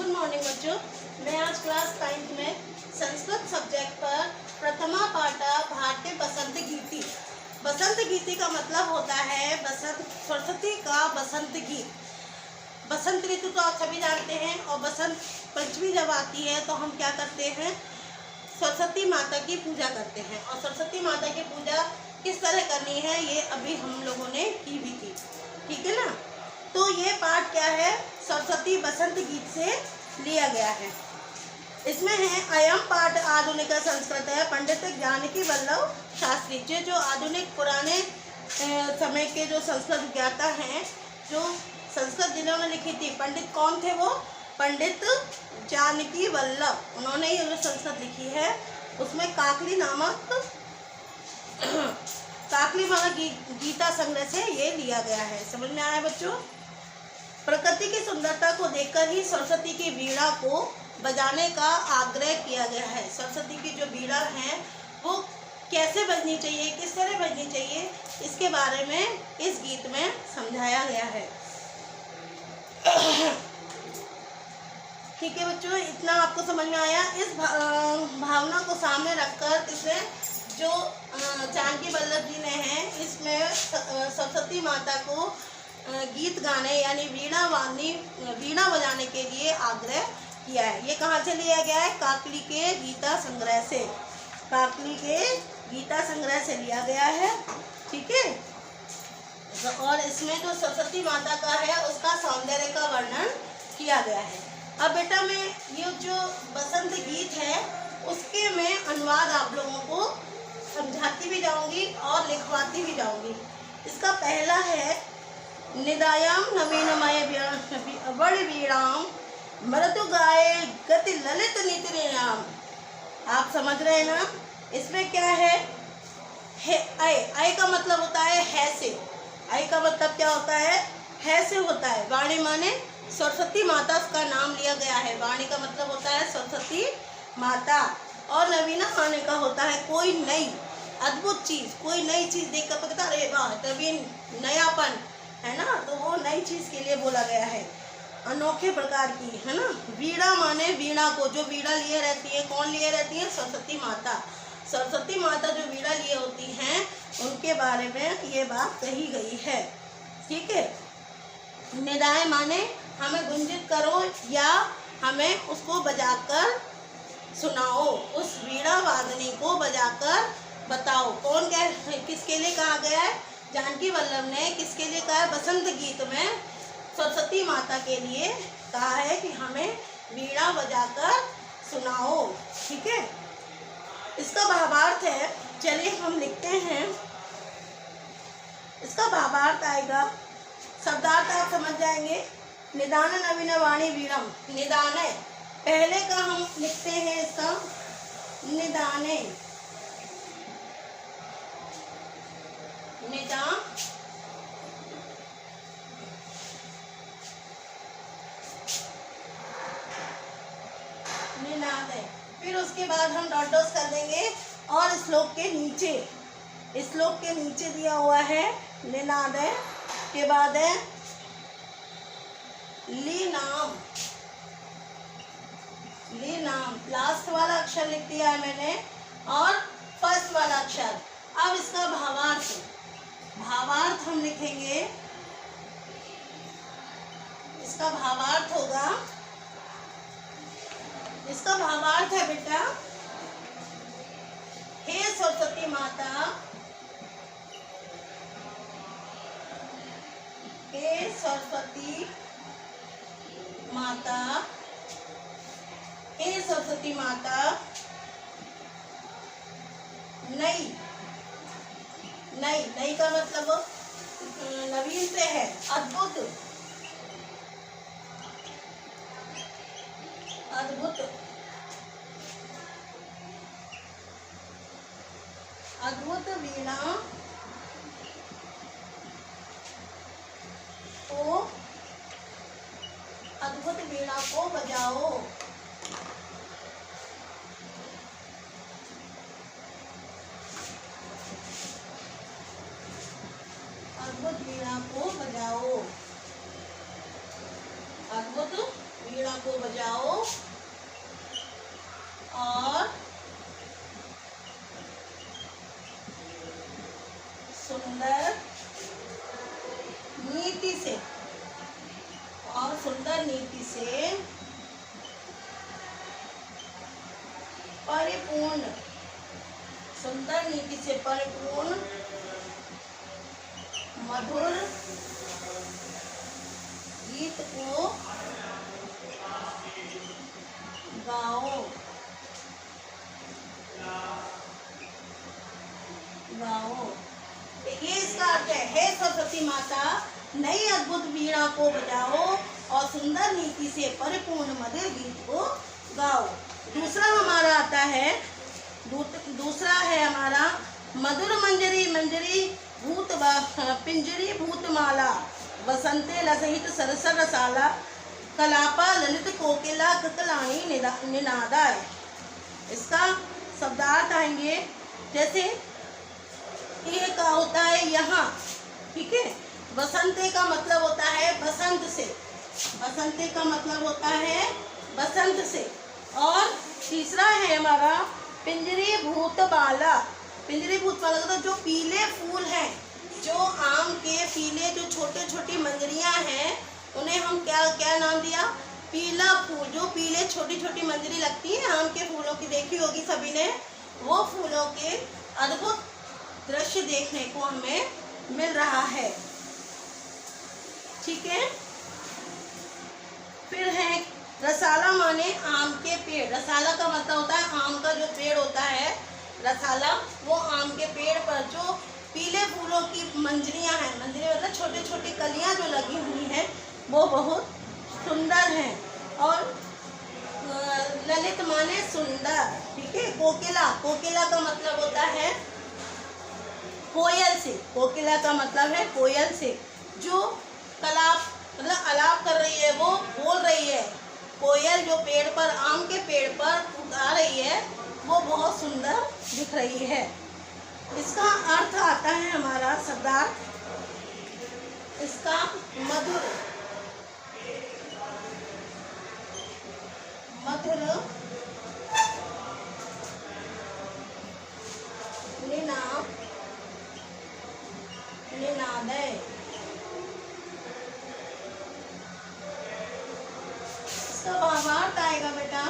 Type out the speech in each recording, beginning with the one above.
Good morning बच्चों। मैं आज क्लास 9 में संस्कृत सब्जेक्ट पर प्रथमा पाठा भारतीय बसंत गीति। बसंत गीति का मतलब होता है बसंत, सरस्वती का बसंत गीत। बसंत ऋतु तो आप सभी जानते हैं और बसंत पंचमी जब आती है तो हम क्या करते हैं, सरस्वती माता की पूजा करते हैं। और सरस्वती माता की पूजा किस तरह करनी है ये अभी हम लोगों ने की भी थी, ठीक है ना। तो ये पाठ क्या है, सरस्वती बसंत गीत से लिया गया है। इसमें है अयम पाठ आधुनिक संस्कृत है पंडित जानकी वल्लभ शास्त्री जी, जो आधुनिक पुराने समय के जो संस्कृत ज्ञाता हैं, जो संस्कृत जिन्होंने लिखी थी, पंडित कौन थे वो, पंडित जानकी वल्लभ, उन्होंने ये जो संस्कृत लिखी है उसमें काकली नामक गीता संग्रह से ये लिया गया है। समझ में आया बच्चों। प्रकृति की सुंदरता को देखकर ही सरस्वती की वीणा को बजाने का आग्रह किया गया है। सरस्वती की जो वीणा है वो कैसे बजनी चाहिए, किस तरह बजनी चाहिए, इसके बारे में इस गीत में समझाया गया है। ठीक है बच्चों, इतना आपको समझ में आया। इस भावना को सामने रखकर इसे जो जानकी वल्लभ जी ने हैं, इसमें सरस्वती माता को गीत गाने यानी वीणा बजाने के लिए आग्रह किया है। ये कहाँ से लिया गया है, काकली के गीता संग्रह से, काकली के गीता संग्रह से लिया गया है, ठीक है। और इसमें जो सरस्वती माता का है उसका सौंदर्य का वर्णन किया गया है। अब बेटा मैं ये जो बसंत गीत है उसके मैं अनुवाद आप लोगों को समझाती भी जाऊंगी और लिखवाती भी जाऊंगी। इसका पहला है निदायाम नवीनमय वीणाम मृदु गाये गति ललित नितिनाम। आप समझ रहे हैं ना। इसमें क्या है, ऐ का मतलब होता है है से, ऐ का मतलब क्या होता है, है से होता है। वाणी माने सरस्वती माता का नाम लिया गया है, वाणी का मतलब होता है सरस्वती माता। और नवीना माने का होता है कोई नई अद्भुत चीज़, कोई नई चीज़ देख कर पता अरे वाह नवीन नयापन है ना, तो वो नई चीज़ के लिए बोला गया है, अनोखे प्रकार की, है ना। वीणा माने वीणा को, जो वीणा लिए रहती है, कौन लिए रहती है, सरस्वती माता। सरस्वती माता जो वीणा लिए होती हैं उनके बारे में ये बात कही गई है, ठीक है। निदाय माने हमें गुंजित करो या हमें उसको बजाकर सुनाओ, उस वीणा वादनी को बजाकर बताओ। कौन किसके लिए कहा गया है, जानकी वल्लभ ने किसके लिए कहा है, बसंत गीत में सरस्वती माता के लिए कहा है कि हमें वीणा बजाकर सुनाओ, ठीक है। इसका भावार्थ है, चलिए हम लिखते हैं। इसका भावार्थ आएगा, शब्दार्थ आप समझ जाएंगे। निदान नवीन वाणी वीणम, निदान है पहले का हम लिखते हैं, इसका निदाने, निदान निनाद है। फिर उसके बाद हम डॉट डॉट कर देंगे और श्लोक के नीचे दिया हुआ है निनाद है, के बाद है ली नाम, लास्ट वाला अक्षर लिख दिया है मैंने और फर्स्ट वाला अक्षर। अब इसका भावार्थ हम लिखेंगे। इसका भावार्थ होगा, इसका भावार्थ है बेटा, हे सरस्वती माता, हे सरस्वती माता, हे सरस्वती माता, नई का मतलब नवीन से है, अद्भुत वीणा को बजाओ। अद्भुत वीणा को बजाओ, अद्भुत वीणा को बजाओ और सुंदर नीति से परिपूर्ण मधुर गीत को गाओ। ये इसका अर्थ है, हे सरस्वती माता, नई अद्भुत वीणा को बजाओ और सुंदर नीति से परिपूर्ण मधुर गीत को गाओ। दूसरा हमारा आता है, दूसरा है हमारा मधुर मंजरी मंजरी भूत पिंजरी भूतमाला बसंते लसहित सरसर रसाला कलापा ललित कोकिला ककलाणी निनादाय। इसका शब्दार्थ आएंगे, जैसे ये का होता है यहाँ, ठीक है। बसंते का मतलब होता है बसंत से, बसंते का मतलब होता है बसंत से। और तीसरा है हमारा पिंजरी भूतमाला। पिंजरी भूतमाला का जो पीले फूल हैं, जो आम के पीले जो छोटे छोटी मंजरियां हैं, उन्हें हम क्या नाम दिया? पीला फूल। जो पीले छोटी छोटी मंजरी लगती है आम के फूलों की, देखी होगी सभी ने, वो फूलों के अद्भुत दृश्य देखने को हमें मिल रहा है, ठीक है। फिर है रसाला, माने आम के पेड़। रसाला का मतलब होता है आम का जो पेड़ होता है, रसाला, वो आम के पेड़ पर जो पीले फूलों की मंजरियां हैं, मंजरी मतलब छोटी छोटी कलियां जो लगी हुई हैं, वो बहुत सुंदर हैं। और ललित माने सुंदर, ठीक है। कोकिला, कोकिला का मतलब होता है कोयल से, कोकिला का मतलब है कोयल से, जो कलाप मतलब अलाप कर रही है, वो बोल रही है। कोयल जो पेड़ पर, आम के पेड़ पर गा रही है, वो बहुत सुंदर दिख रही है। इसका अर्थ आता है हमारा शब्दार्थ, इसका मधुर, मधुर निनादय। इसका भावार्थ आएगा बेटा,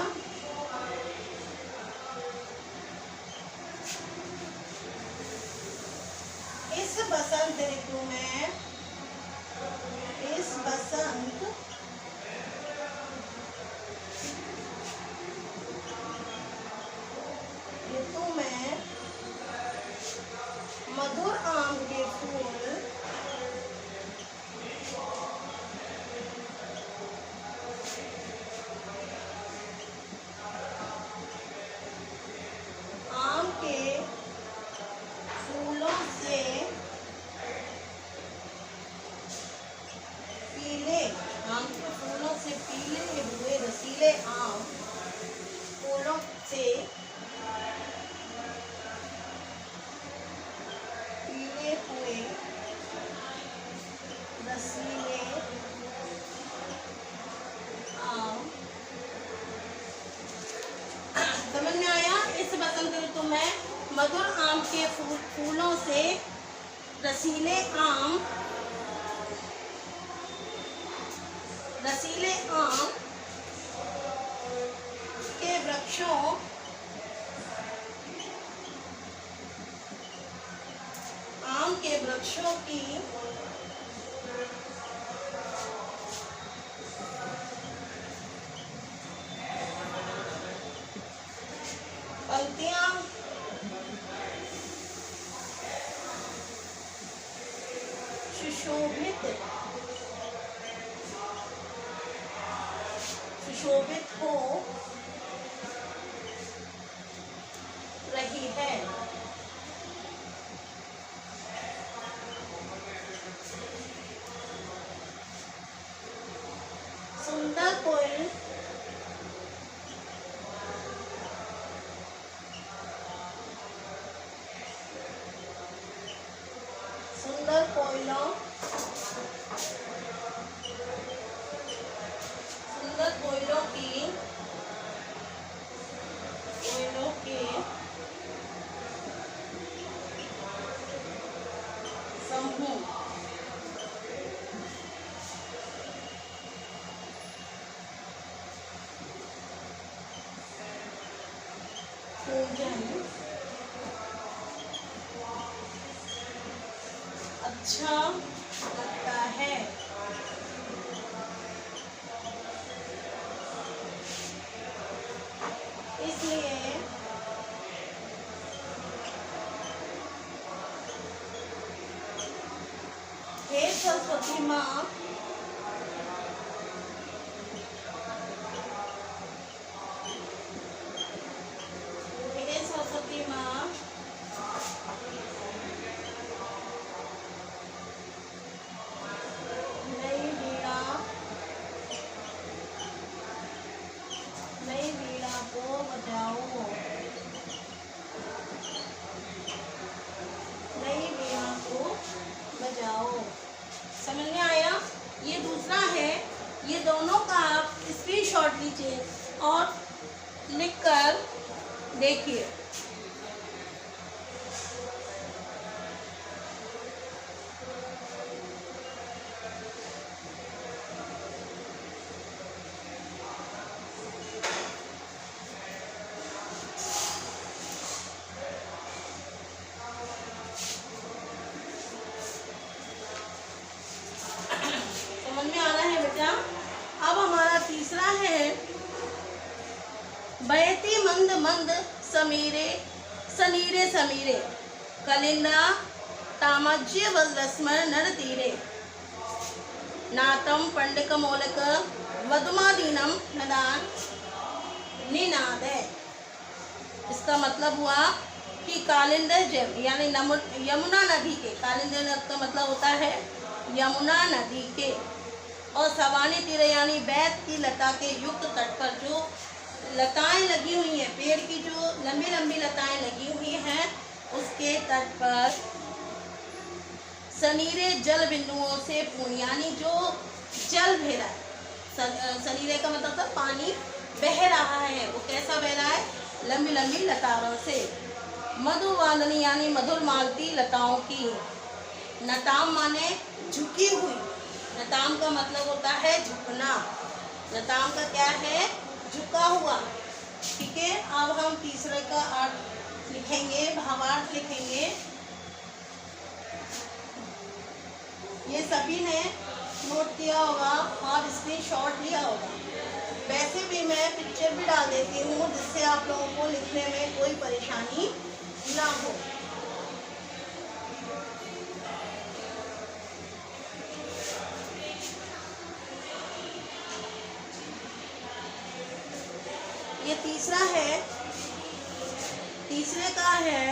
इस बसंत ऋतु में, इस बसंत ऋतु में मधुर आम के फूल पीले हुए रसीले आम फूलों से पीले हुए रसीले आम, समझ में आया? इस बसंत ऋतु में मधुर आम के फूलों से रसीले आम के वृक्षों आम के वृक्षों की पंक्तियां सुशोभित हो रही है। सुंदर कोयल कोयलों अच्छा लगता है। इसलिए हे सरस्वती माँ, हे सरस्वती माँ, नई वीणा को बजाओ, नई वीणा को बजाओ। समझ में आया? ये दूसरा है, ये दोनों का आप स्क्रीनशॉट लीजिए और लिखकर देखिए। समझ में आ रहा है बेटा? अब हमारा तीसरा है, बहती मंद मंद समीरे सनीरे समीरे, कलिंदा तामज्य वल्लस्मर नर तीरे, नातम पंडिकमोलक वधुमादीनम नदान निनाद है। इसका मतलब हुआ कि कालिंदर यानी यमुना नदी के, कालिंदर का मतलब होता है यमुना नदी के, और सवानी तीर यानी बैत की लता के युक्त तट पर जो लताएं लगी हुई हैं, पेड़ की जो लंबी लंबी लताएं लगी हुई हैं, उसके तट पर सनीरे जल बिंदुओं से पूर्ण, यानी जो जल बह रहा है, सनीरे का मतलब था पानी बह रहा है, वो कैसा बह रहा है? लंबी लंबी लताओं से। मधुवादनी यानी मधुर मालती लताओं की, नताम माने झुकी हुई, नताम का मतलब होता है झुकना, नताम का क्या है? झुका हुआ। ठीक है, अब हम तीसरे का अर्थ लिखेंगे, भावार्थ लिखेंगे। ये सभी ने नोट किया होगा और स्क्रीनशॉट लिया होगा। वैसे भी मैं पिक्चर भी डाल देती हूँ, जिससे आप लोगों को लिखने में कोई परेशानी ना हो। ये तीसरा है, तीसरे का है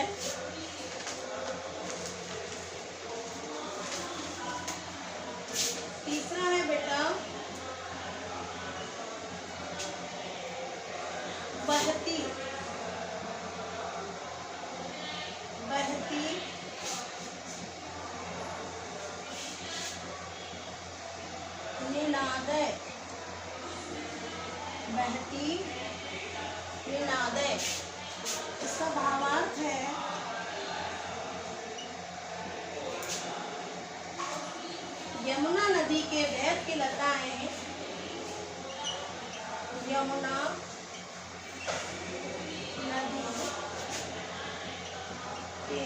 बेटा बहती बहती निनादय, बहती निनादय। इसका भावार्थ है यमुना नदी के बैत की लताएं, यमुना नदी के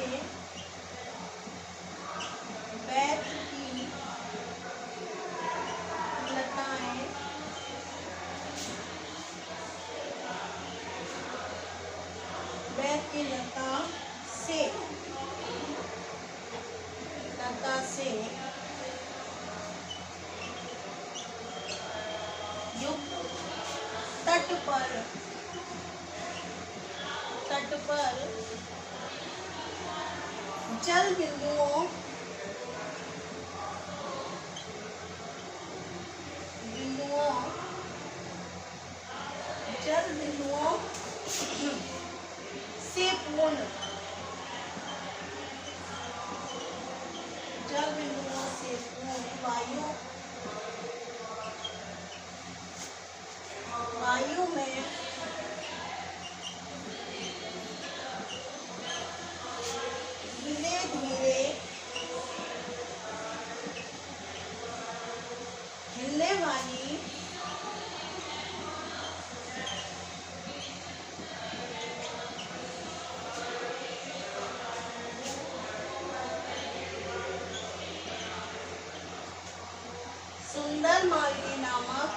बैत की लताएं बैत की लता से युक्त तट पर जल बिंदुओं जल बिंदुओं से पूर्ण, जल बिंदुओं से पूर्ण वायु में धीरे धीरे हिलने वाली सुंदर मालिनी नामक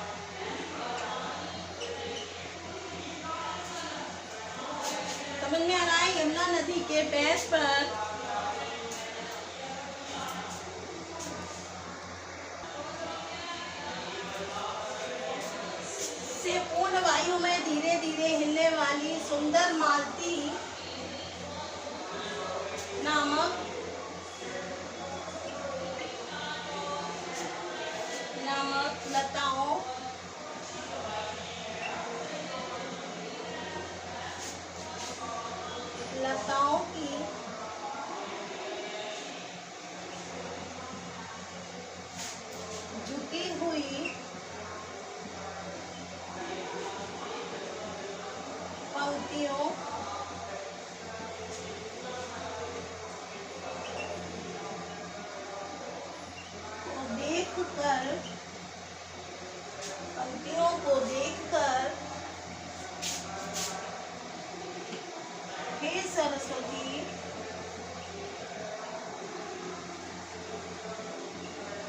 समझ में आ रहा है। यमुना नदी के बेस पर से पूर्ण वायु में धीरे धीरे हिलने वाली सुंदर मालती नामक लताओं की झुकी हुई पंक्तियों को देखकर हे सरस्वती,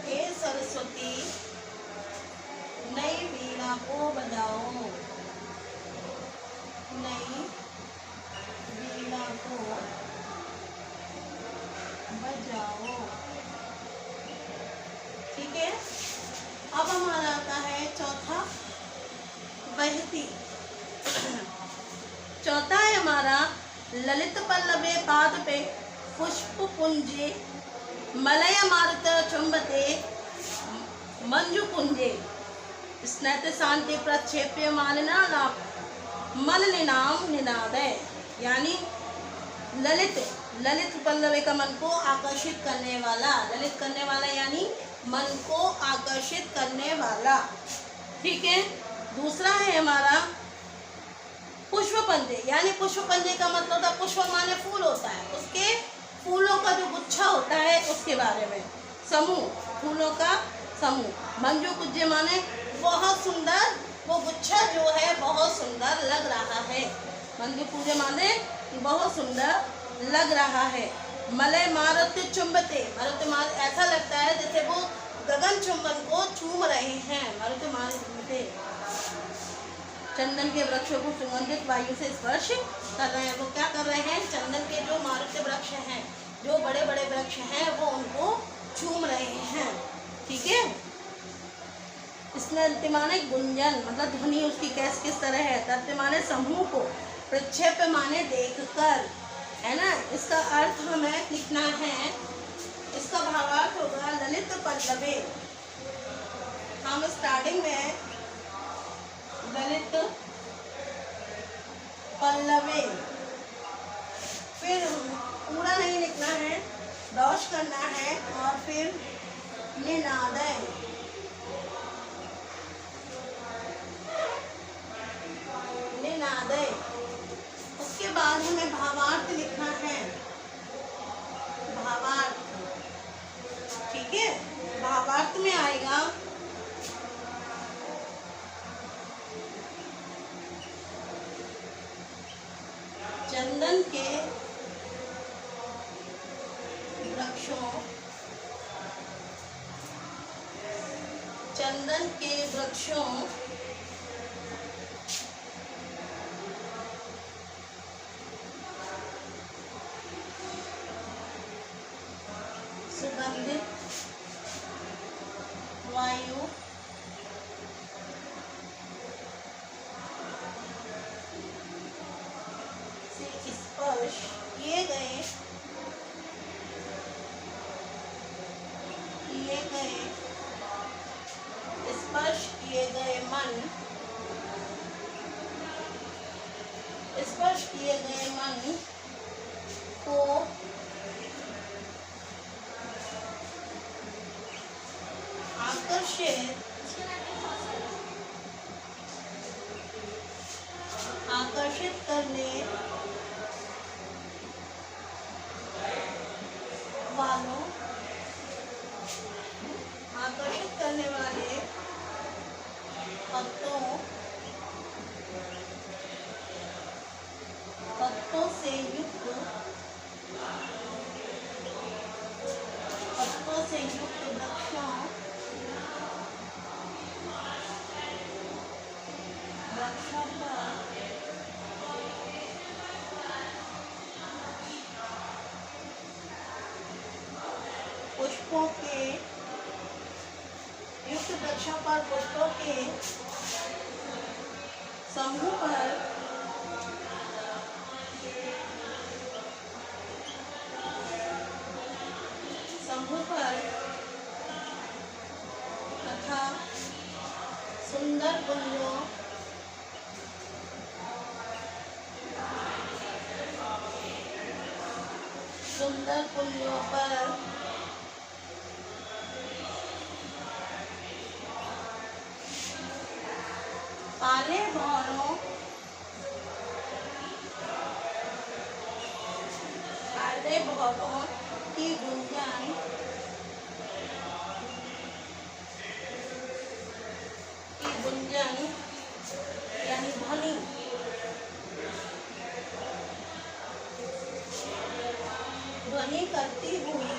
हे सरस्वती, नई वीणा को बजाओ, नई वीणा को बजाओ। ठीक है, अब हमारा आता है चौथा बहती। चौथा है हमारा ललित पल्लवे पाद पे पुष्प पुंजे मलय मारुत चुंबते मंजु कुंजे स्नैत शांति प्रक्षेप्य मालिना मलनिनाम निनादय। यानी ललित पल्लवे का मन को आकर्षित करने वाला, ललित करने वाला यानी मन को आकर्षित करने वाला। ठीक है, दूसरा है हमारा पुष्प पंजे। यानी पुष्प पंजे का मतलब होता है, पुष्प माने फूल होता है, उसके फूलों का जो गुच्छा होता है उसके बारे में। समूह, फूलों का समूह। मंजू कुंजे माने बहुत सुंदर, वो गुच्छा जो है बहुत सुंदर लग रहा है। मंजू पूजे माने बहुत सुंदर लग रहा है। मलय मारुत चुंबते, मारुत मारुत ऐसा लगता है जैसे वो गगन चुंबन को चूम रहे हैं। मारुत मारुत चंदन के वृक्षों को सुगंधित वायु से स्पर्श कर रहे हैं। वो क्या कर रहे हैं, चंदन के जो मारुत वृक्ष हैं, जो बड़े बड़े वृक्ष हैं, वो उनको चूम रहे हैं। ठीक है, इसमें माने गुंजन मतलब ध्वनि उसकी किस तरह है। तत्व माने समूह को, प्रक्षेप माने देखकर, है ना। इसका अर्थ हमें लिखना है, इसका भावार्थ होगा ललित पल्लवे। हम स्टार्टिंग में ललित पल्लवे, फिर पूरा नहीं लिखना है, डॉश करना है और फिर निनादय। निनादय, उसके बाद हमें भावार्थ लिखना है, भावार्थ। ठीक है, भावार्थ में आएगा चंदन के वृक्षों, चंदन के वृक्षों सुगंधित वायु से स्पर्श किए गए स्पर्श किए गए मन, स्पर्श किए गए मन को आकर्षित करने वालों, आकर्षित करने वाले पत्तों से युक्त वृक्षों पुष्पों के युक्त वृक्षों पर पुष्पों के समूह पर तथा सुंदर कुंजों पर काले भौरों की गुंजन यानी ध्वनि करती हुई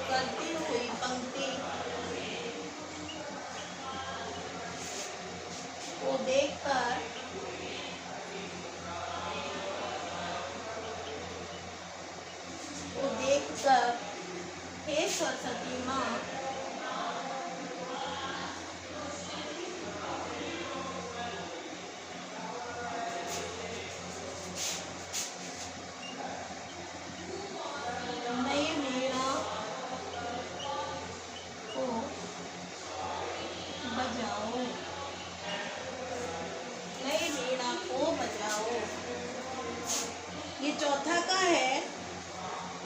पंक्ति को देखकर हे सरस्वती माँ नई वीणा को बजाओ। ये चौथा का है।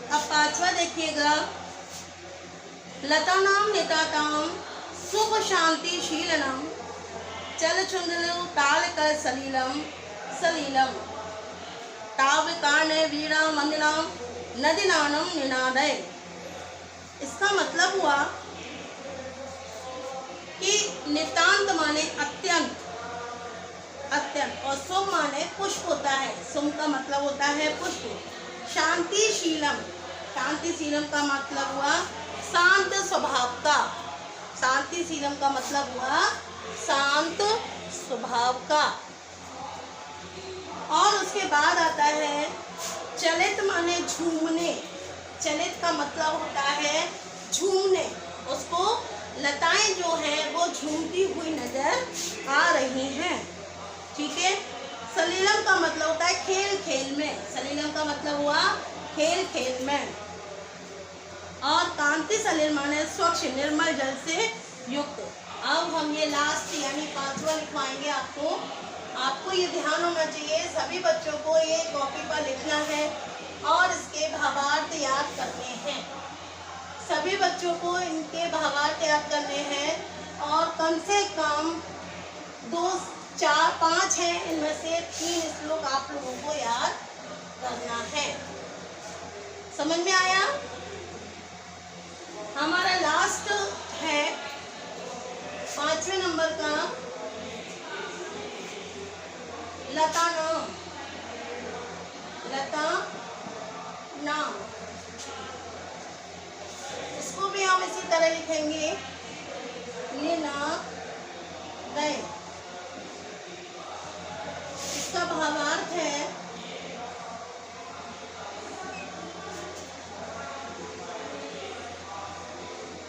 अब पांचवा देखिएगा। लतानाम निताताम शुभ शांति शीलनम चल चुंदलु ताल कर सलीलम ताव कारणे वीणा मंदिनाम नदीनानम निनादय। इसका मतलब हुआ कि नितांत माने अत्यंत और शुभ माने पुष्प होता है। शुभ का मतलब होता है पुष्प। शांतिशीलम का मतलब हुआ शांत स्वभाव का। शांतिशीलम का मतलब हुआ शांत स्वभाव का। और उसके बाद आता है चलित माने झूमने। चलित का मतलब होता है झूमने। उसको लताएं जो हैं वो झूमती हुई नजर आ रही हैं। ठीक है। सलीलम का मतलब होता है खेल खेल में। सलीलम का मतलब हुआ खेल खेल में। और कांति सलील माने स्वच्छ निर्मल जल से युक्त। अब हम ये लास्ट यानी पांचवा लिखवाएंगे आपको ये ध्यान होना चाहिए। सभी बच्चों को ये कॉपी पर लिखना है और इसके भावार्थ याद करने हैं। सभी बच्चों को इनके भावार्थ याद करने हैं और कम से कम 2, 4, 5 हैं, इनमें से 3 श्लोक आप लोगों को याद करना है। समझ में आया? हमारा लास्ट है 5वें नंबर का लता नाम। इसको भी हम इसी तरह लिखेंगे निनादय। इसका भावार्थ है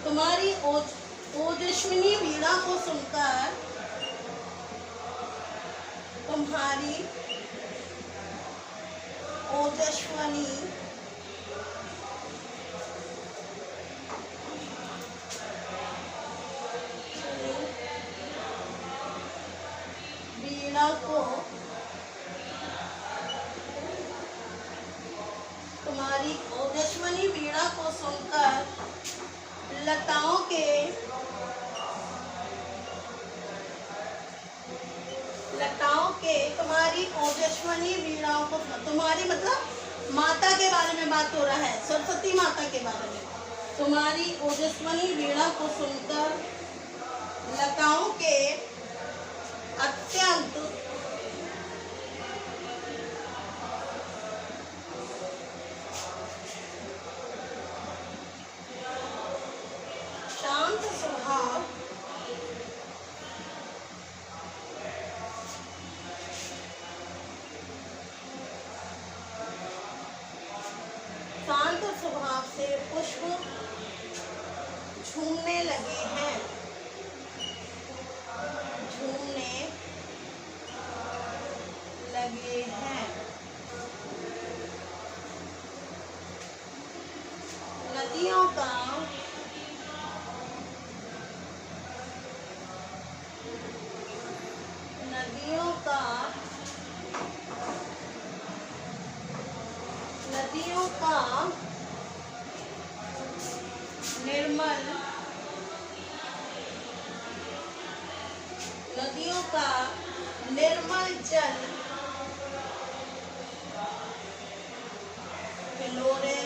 तुम्हारी ओजस्विनी वीणा को सुनकर तुम्हारी ओजस्विनी वीणा को तुम्हारी ओजस्विनी वीणा को सुनकर लताओं के तुम्हारी ओजस्विनी वीणाओं को, तुम्हारी मतलब माता के बारे में बात हो रहा है, सरस्वती माता के बारे में। तुम्हारी ओजस्विनी वीणा को सुनकर लताओं के अत्यंत शांत स्वभाव नदियों का निर्मल जल हिलोरे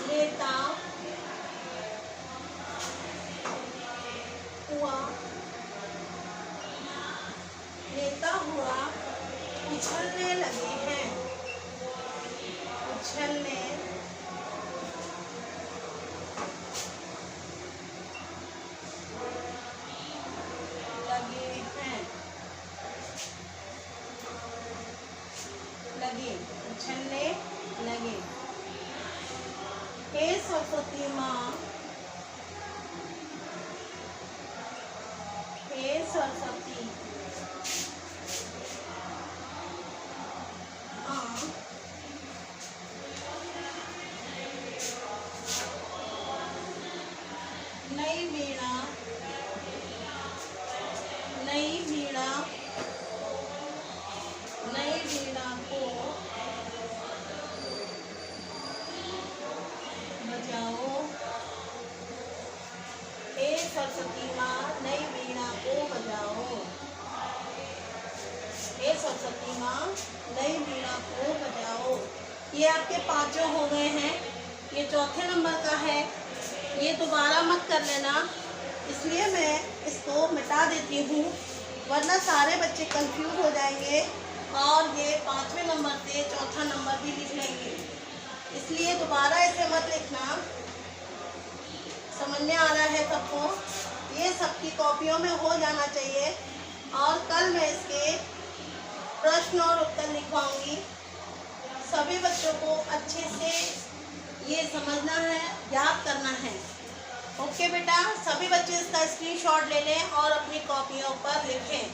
लेता हुआ उछलने लगे हैं, उछलने लगे। हे सरस्वती माँ, हे सरस्वती माँ, नई वीणा को बजाओ। हे सरस्वती माँ, नई वीणा को बजाओ। हे सरस्वती माँ, नई वीणा को बजाओ। ये आपके पांचों हो गए हैं। ये चौथे नंबर का है। ये दोबारा मत कर लेना, इसलिए मैं इसको मिटा देती हूँ, वरना सारे बच्चे कंफ्यूज हो जाएंगे और ये 5वें नंबर से चौथा नंबर भी लिख लेंगे। इसलिए दोबारा इसे मत लिखना। समझ में आ रहा है सबको? ये सबकी कॉपियों में हो जाना चाहिए और कल मैं इसके प्रश्न और उत्तर लिखवाऊंगी। सभी बच्चों को अच्छे से ये समझना है, याद करना है। ओके बेटा, सभी बच्चे इसका स्क्रीनशॉट ले लें और अपनी कॉपियों पर लिखें।